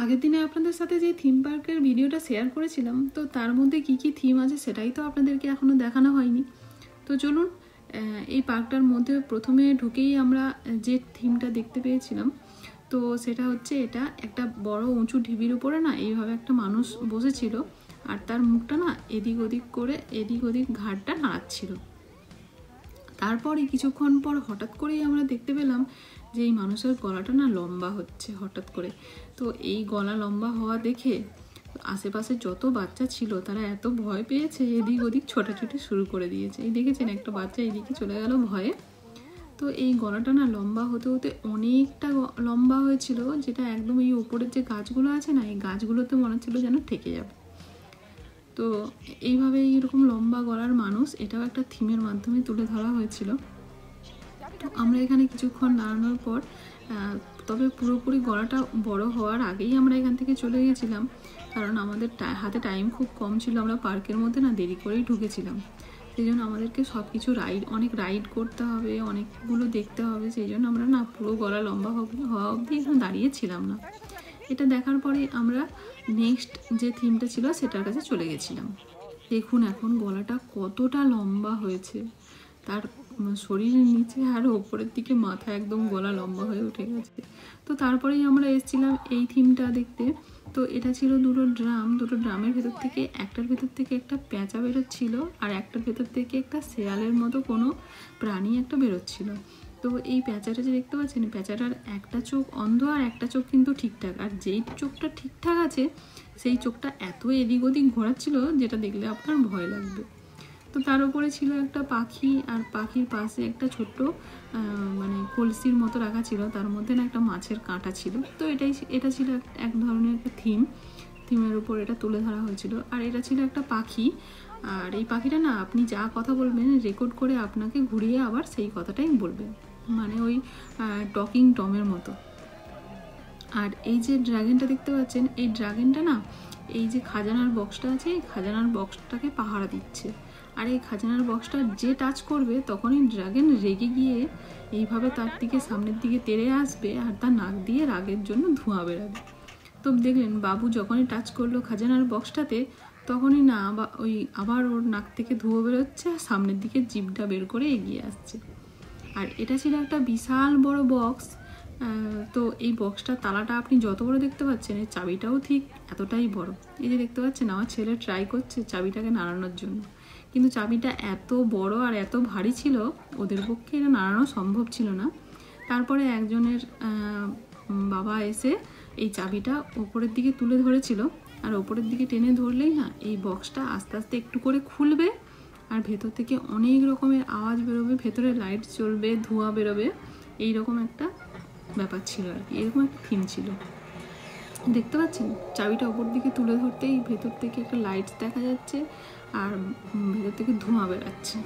আগের দিনে আপনাদের সাথে যে থিম পার্কের ভিডিওটা শেয়ার করেছিলাম, তো তার মধ্যে কি কি থিম আছে সেটাই তো আপনাদেরকে এখনও দেখানো হয়নি। তো চলুন, এই পার্কটার মধ্যে প্রথমে ঢুকেই আমরা যে থিমটা দেখতে পেয়েছিলাম, তো সেটা হচ্ছে এটা একটা বড় উঁচু ঢিবির উপরে না এইভাবে একটা মানুষ বসেছিল, আর তার মুখটা না এদিক ওদিক ঘাড়টা নাড়াচ্ছিল। তারপরে কিছুক্ষণ পর হঠাৎ করেই আমরা দেখতে পেলাম যে এই মানুষের গলাটা না লম্বা হচ্ছে হঠাৎ করে। তো এই গলা লম্বা হওয়া দেখে আশেপাশে যত বাচ্চা ছিল তারা এত ভয় পেয়েছে, এদিক ওদিক ছোটাছুটি শুরু করে দিয়েছে। এই দেখেছেন একটা বাচ্চা এইদিকে চলে গেল ভয়ে। তো এই গলাটা না লম্বা হতে হতে অনেকটা লম্বা হয়েছিল, যেটা একদম এই উপরের যে গাছগুলো আছে না, এই গাছগুলোতে মনে হচ্ছিল যেন ঠেকে যাবে। তো এইভাবে এইরকম লম্বা গলার মানুষ, এটাও একটা থিমের মাধ্যমে তুলে ধরা হয়েছিল। তো আমরা এখানে কিছুক্ষণ দাঁড়ানোর পর, তবে পুরোপুরি গলাটা বড় হওয়ার আগেই আমরা এখান থেকে চলে গিয়েছিলাম, কারণ আমাদের হাতে টাইম খুব কম ছিল। আমরা পার্কের মধ্যে না দেরি করেই ঢুকেছিলাম, সেই জন্য আমাদেরকে সব কিছু অনেক রাইড করতে হবে, অনেকগুলো দেখতে হবে, সেই জন্য আমরা না পুরো গলা লম্বা হওয়া অবধি এখানে দাঁড়িয়েছিলাম না। এটা দেখার পরে আমরা নেক্সট যে থিমটা ছিল সেটার কাছে চলে গেছিলাম। দেখুন এখন গলাটা কতটা লম্বা হয়েছে, তার শরীরের নিচে আর ওপরের দিকে মাথা একদম গলা লম্বা হয়ে উঠে গেছে। তো তারপরেই আমরা এসেছিলাম এই থিমটা দেখতে। তো এটা ছিল দুটো ড্রামের ভেতর থেকে একটার ভেতর থেকে একটা পেঁচা বেরোচ্ছিল, আর একটার ভেতর থেকে একটা শেয়ালের মতো কোনো প্রাণী একটা বেরোচ্ছিল। তো এই পেঁচাটা যে দেখতে পাচ্ছেন, পেঁচাটার একটা চোখ অন্ধ আর একটা চোখ কিন্তু ঠিকঠাক, আর যেই চোখটা ঠিকঠাক আছে সেই চোখটা এত এদিক ওদিক ঘোরাচ্ছিল যেটা দেখলে আপনার ভয় লাগবে। তো তার উপরে ছিল একটা পাখি, আর পাখির পাশে একটা ছোট্ট মানে কলসির মতো রাখা ছিল, তার মধ্যে না একটা মাছের কাঁটা ছিল। তো এটা ছিল এক ধরনের একটা থিমের উপর এটা তুলে ধরা হয়েছিল। আর এটা ছিল একটা পাখি, আর এই পাখিটা না আপনি যা কথা বলবেন রেকর্ড করে আপনাকে ঘুরিয়ে আবার সেই কথাটাই বলবে, মানে ওই টকিং টমের মতো। আর এই যে ড্রাগনটা দেখতে পাচ্ছেন, এই ড্রাগনটা না এই যে খাজানার বক্সটা আছে, এই খাজানার বক্সটাকে পাহারা দিচ্ছে। আর এই খাজানার বক্সটা যে টাচ করবে তখনই ড্রাগন রেগে গিয়ে এইভাবে তার দিকে সামনের দিকে তেড়ে আসবে, আর তার নাক দিয়ে রাগের জন্য ধোঁয়া বেরাবে। তো দেখলেন বাবু যখনই টাচ করলো খাজানার বক্সটাতে, তখনই না আবার ওর নাক থেকে ধোঁয়া বেরোচ্ছে, আর সামনের দিকে জিভটা বের করে এগিয়ে আসছে। আর এটা ছিল একটা বিশাল বড় বক্স। তো এই বক্সটার তালাটা আপনি যত বড় দেখতে পাচ্ছেন, এর চাবিটাও ঠিক এতটাই বড়। এই যে দেখতে পাচ্ছেন আমার ছেলে ট্রাই করছে চাবিটাকে নাড়ানোর জন্য, কিন্তু চাবিটা এত বড় আর এত ভারী ছিল ওদের পক্ষে এটা নাড়ানো সম্ভব ছিল না। তারপরে একজনের বাবা এসে এই চাবিটা ওপরের দিকে তুলে ধরেছিল, আর ওপরের দিকে টেনে ধরলেই না এই বক্সটা আস্তে আস্তে একটু করে খুলবে, আর ভেতর থেকে অনেক রকমের আওয়াজ বেরোবে, ভেতরে লাইট জ্বলবে, ধোঁয়া বেরোবে, এইরকম একটা ব্যাপার ছিল আর কি, এরকম একটা থিম ছিল। দেখতে পাচ্ছেন চাবিটা ওপর দিকে তুলে ধরতেই ভেতর থেকে একটা লাইট দেখা যাচ্ছে, আর ভেতর থেকে ধোঁয়া বেরাচ্ছে।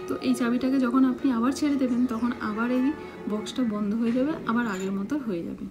তো এই চাবিটাকে যখন আপনি আবার ছেড়ে দেবেন তখন আবার এই বক্সটা বন্ধ হয়ে যাবে, আবার আগের মতো হয়ে যাবে।